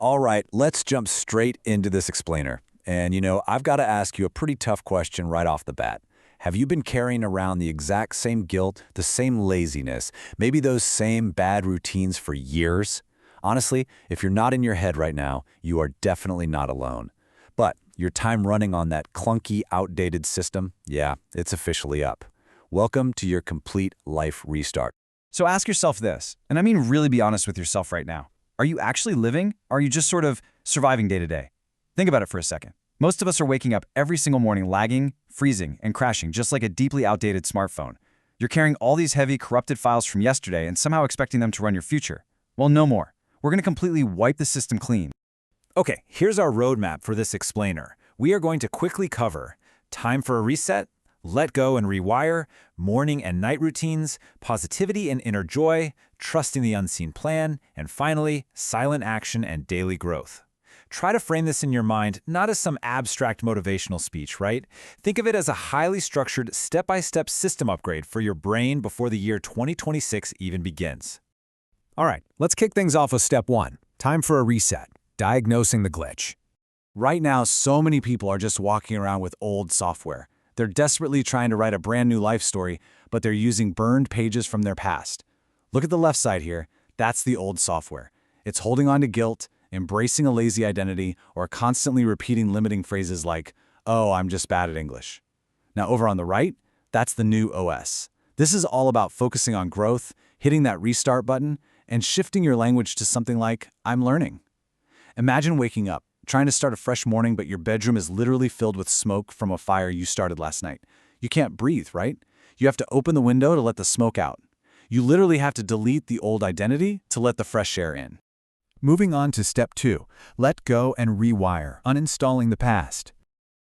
All right, let's jump straight into this explainer. And I've got to ask you a pretty tough question right off the bat. Have you been carrying around the exact same guilt, the same laziness, maybe those same bad routines for years? Honestly, if you're not in your head right now, you are definitely not alone. But your time running on that clunky, outdated system, yeah, it's officially up. Welcome to your complete life restart. So ask yourself this, and I mean really be honest with yourself right now. Are you actually living, or are you just sort of surviving day to day? Think about it for a second. Most of us are waking up every single morning lagging, freezing, and crashing just like a deeply outdated smartphone. You're carrying all these heavy, corrupted files from yesterday and somehow expecting them to run your future. Well, no more. We're going to completely wipe the system clean. Okay, here's our roadmap for this explainer. We are going to quickly cover time for a reset, let go and rewire, morning and night routines, positivity and inner joy, trusting the unseen plan, and finally, silent action and daily growth. Try to frame this in your mind not as some abstract motivational speech, right? Think of it as a highly structured, step-by-step system upgrade for your brain before the year 2026 even begins. All right, let's kick things off with step one. Time for a reset. Diagnosing the glitch. Right now, so many people are just walking around with old software. They're desperately trying to write a brand new life story, but they're using burned pages from their past. Look at the left side here. That's the old software. It's holding on to guilt, embracing a lazy identity, or constantly repeating limiting phrases like, "Oh, I'm just bad at English." Now over on the right, that's the new OS. This is all about focusing on growth, hitting that restart button, and shifting your language to something like, "I'm learning." Imagine waking up, trying to start a fresh morning, but your bedroom is literally filled with smoke from a fire you started last night. You can't breathe, right? You have to open the window to let the smoke out. You literally have to delete the old identity to let the fresh air in. Moving on to step two, let go and rewire, uninstalling the past.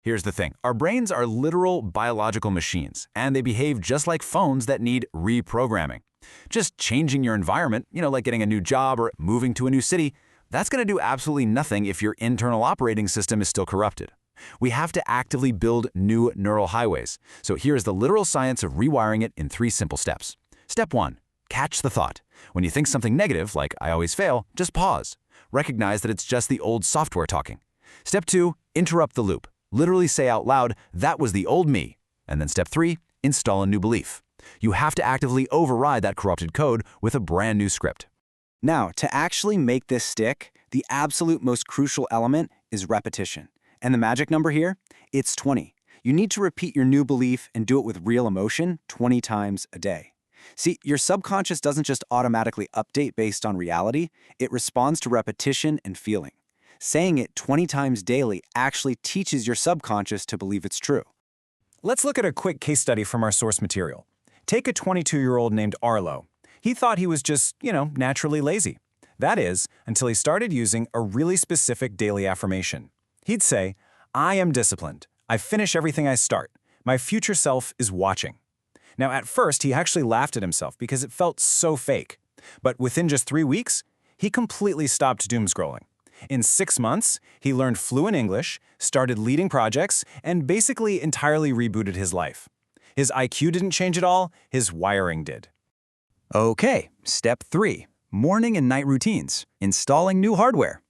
Here's the thing. Our brains are literal biological machines, and they behave just like phones that need reprogramming. Just changing your environment, like getting a new job or moving to a new city, that's going to do absolutely nothing if your internal operating system is still corrupted. We have to actively build new neural highways. So here's the literal science of rewiring it in 3 simple steps. Step 1. Catch the thought. When you think something negative, like "I always fail," just pause. Recognize that it's just the old software talking. Step 2. Interrupt the loop. Literally say out loud, "That was the old me." And then step 3. Install a new belief. You have to actively override that corrupted code with a brand new script. Now, to actually make this stick, the absolute most crucial element is repetition. And the magic number here? It's 20. You need to repeat your new belief and do it with real emotion 20 times a day. See, your subconscious doesn't just automatically update based on reality, it responds to repetition and feeling. Saying it 20 times daily actually teaches your subconscious to believe it's true. Let's look at a quick case study from our source material. Take a 22-year-old named Arlo. He thought he was just, naturally lazy. That is, until he started using a really specific daily affirmation. He'd say, "I am disciplined. I finish everything I start. My future self is watching." Now, at first, he actually laughed at himself because it felt so fake. But within just 3 weeks, he completely stopped doom-scrolling. In 6 months, he learned fluent English, started leading projects, and basically entirely rebooted his life. His IQ didn't change at all, his wiring did. Okay, step 3. Morning and night routines. Installing new hardware.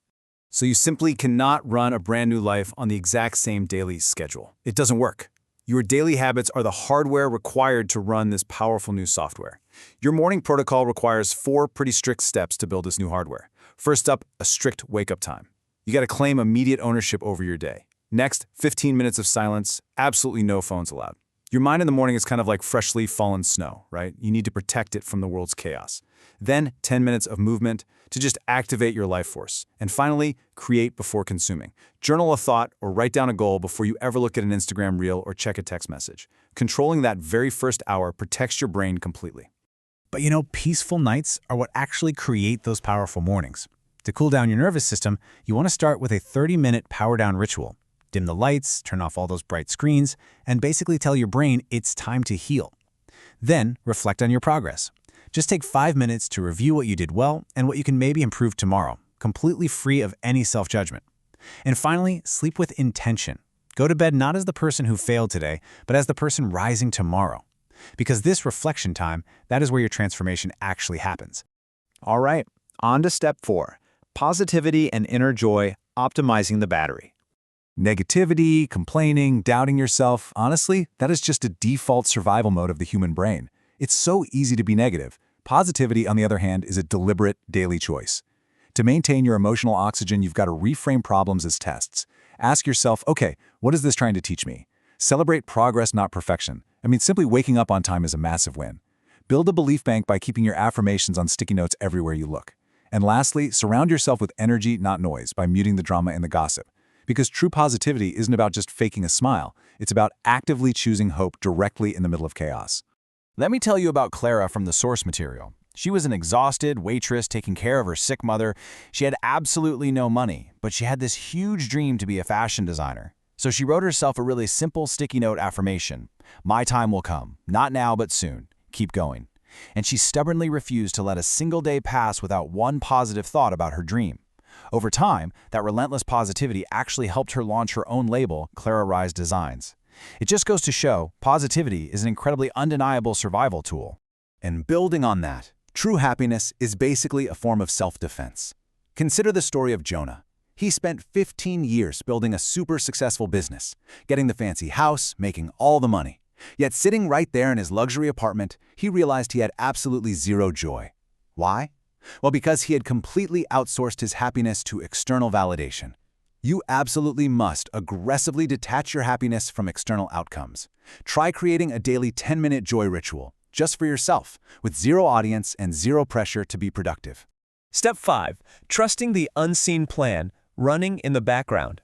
So you simply cannot run a brand new life on the exact same daily schedule. It doesn't work. Your daily habits are the hardware required to run this powerful new software. Your morning protocol requires 4 pretty strict steps to build this new hardware. First up, a strict wake-up time. You got to claim immediate ownership over your day. Next, 15 minutes of silence, absolutely no phones allowed. Your mind in the morning is kind of like freshly fallen snow, right? You need to protect it from the world's chaos. Then 10 minutes of movement to just activate your life force. And finally, create before consuming. Journal a thought or write down a goal before you ever look at an Instagram reel or check a text message. Controlling that very first hour protects your brain completely. But peaceful nights are what actually create those powerful mornings. To cool down your nervous system, you want to start with a 30-minute power-down ritual. Dim the lights, turn off all those bright screens, and basically tell your brain it's time to heal. Then, reflect on your progress. Just take 5 minutes to review what you did well and what you can maybe improve tomorrow, completely free of any self-judgment. And finally, sleep with intention. Go to bed not as the person who failed today, but as the person rising tomorrow. Because this reflection time, that is where your transformation actually happens. All right, on to step 4. positivity and inner joy optimizing the battery. Negativity, complaining, doubting yourself, honestly, that is just a default survival mode of the human brain. It's so easy to be negative. Positivity, on the other hand, is a deliberate daily choice. To maintain your emotional oxygen, you've got to reframe problems as tests. Ask yourself, okay, what is this trying to teach me? Celebrate progress, not perfection. Simply waking up on time is a massive win. Build a belief bank by keeping your affirmations on sticky notes everywhere you look. And lastly, surround yourself with energy, not noise, by muting the drama and the gossip. Because true positivity isn't about just faking a smile. It's about actively choosing hope directly in the middle of chaos. Let me tell you about Clara from the source material. She was an exhausted waitress taking care of her sick mother. She had absolutely no money, but she had this huge dream to be a fashion designer. So she wrote herself a really simple sticky note affirmation. My time will come. Not now, but soon. Keep going. And she stubbornly refused to let a single day pass without one positive thought about her dream. Over time, that relentless positivity actually helped her launch her own label, Clara Rise Designs. It just goes to show, positivity is an incredibly undeniable survival tool. And building on that, true happiness is basically a form of self-defense. Consider the story of Jonah. He spent 15 years building a super successful business, getting the fancy house, making all the money. Yet sitting right there in his luxury apartment, he realized he had absolutely zero joy. Why? Well, because he had completely outsourced his happiness to external validation. You absolutely must aggressively detach your happiness from external outcomes. Try creating a daily 10-minute joy ritual, just for yourself, with zero audience and zero pressure to be productive. Step 5. Trusting the unseen plan, running in the background.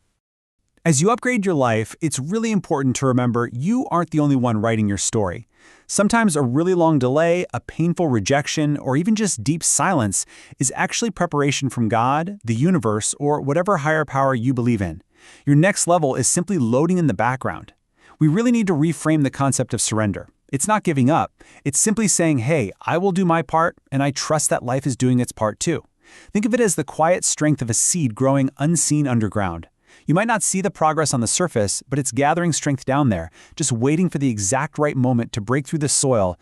As you upgrade your life, it's really important to remember you aren't the only one writing your story. Sometimes a really long delay, a painful rejection, or even just deep silence is actually preparation from God, the universe, or whatever higher power you believe in. Your next level is simply loading in the background. We really need to reframe the concept of surrender. It's not giving up. It's simply saying, hey, I will do my part, and I trust that life is doing its part too. Think of it as the quiet strength of a seed growing unseen underground. You might not see the progress on the surface, but it's gathering strength down there, just waiting for the exact right moment to break through the soil.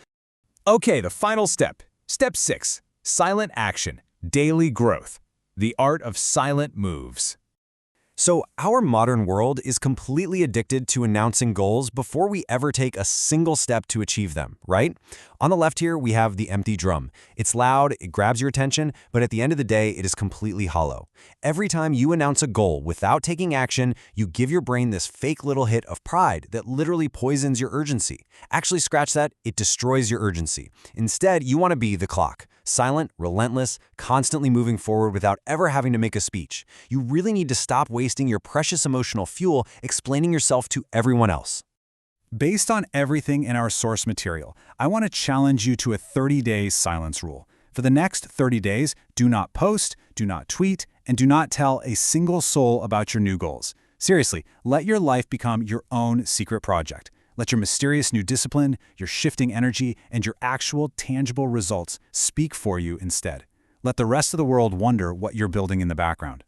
Okay, the final step. Step 6. Silent action. Daily growth. The art of silent moves. So our modern world is completely addicted to announcing goals before we ever take a single step to achieve them, right? On the left here, we have the empty drum. It's loud, it grabs your attention, but at the end of the day, it is completely hollow. Every time you announce a goal without taking action, you give your brain this fake little hit of pride that literally poisons your urgency. Actually, scratch that, it destroys your urgency. Instead, you want to be the clock. Silent, relentless, constantly moving forward without ever having to make a speech. You really need to stop wasting your precious emotional fuel explaining yourself to everyone else. Based on everything in our source material, I want to challenge you to a 30-day silence rule. For the next 30 days, do not post, do not tweet, and do not tell a single soul about your new goals. Seriously, let your life become your own secret project. Let your mysterious new discipline, your shifting energy, and your actual tangible results speak for you instead. Let the rest of the world wonder what you're building in the background.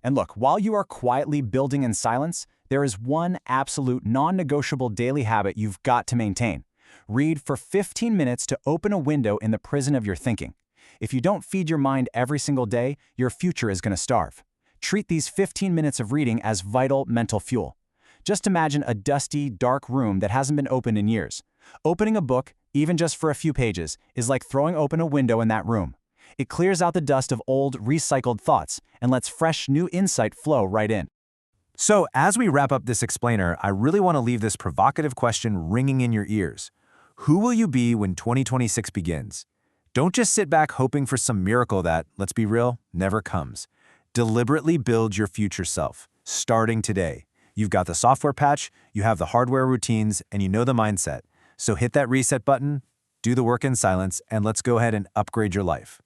And look, while you are quietly building in silence, there is one absolute non-negotiable daily habit you've got to maintain. Read for 15 minutes to open a window in the prison of your thinking. If you don't feed your mind every single day, your future is going to starve. Treat these 15 minutes of reading as vital mental fuel. Just imagine a dusty, dark room that hasn't been opened in years. Opening a book, even just for a few pages, is like throwing open a window in that room. It clears out the dust of old, recycled thoughts and lets fresh, new insight flow right in. So, as we wrap up this explainer, I really want to leave this provocative question ringing in your ears. Who will you be when 2026 begins? Don't just sit back hoping for some miracle that, let's be real, never comes. Deliberately build your future self, starting today. You've got the software patch, you have the hardware routines, and you know the mindset. So hit that reset button, do the work in silence, and let's go ahead and upgrade your life.